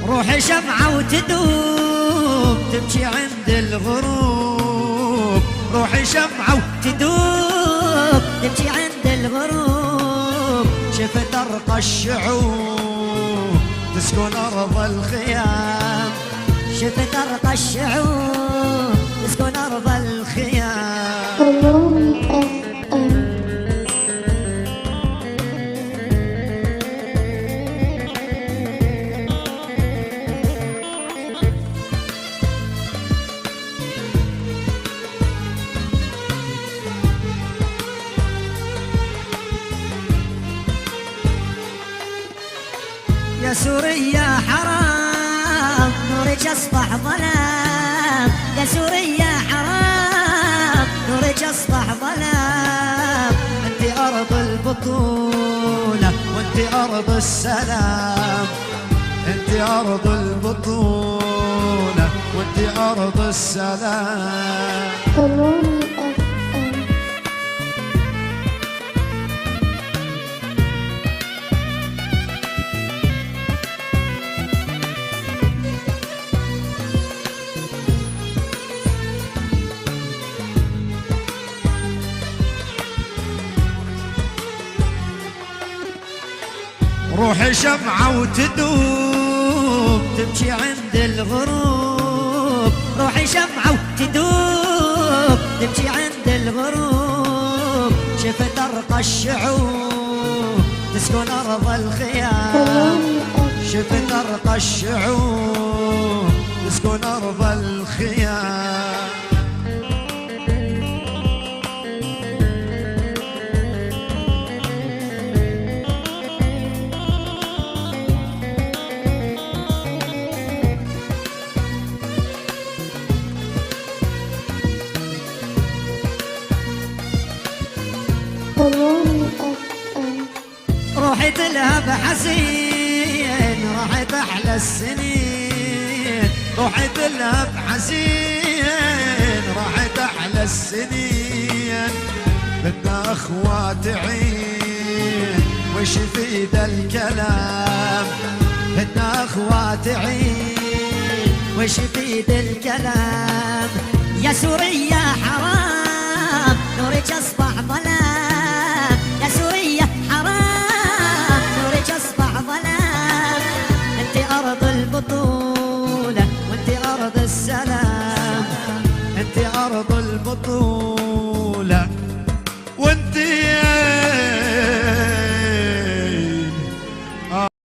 روحي شمعة وتدوب تبكي عند الغروب، روحي شمعة وتدوب تبكي عند الغروب، شفت أرقى الشعوب تسكن أرض الخيام، شفت أرقى الشعوب تسكن أرض الخيام. يا سوريا حرام نورك أصبح ظلام، يا سوريا حرام نورك أصبح ظلام، أنت أرض البطولة وأنت أرض السلام، أنت أرض البطولة وأنت أرض السلام. روحي شمعة وتدوب تبكي عند الغروب، روحي شمعة وتدوب تبكي عند الغروب، شفت أرقى الشعوب تسكن أرض الخيام، شفت أرقى الشعوب تسكن أرض الخيام. روحي تلهب حزين راحت أحلى السنين، روحي تلهب حزين راحت أحلى السنين، بدنا أخوات عين وش في ذا الكلام، بدنا أخوات عين وش في ذا الكلام. يا سوريا حرام نورك أصبح ظلام،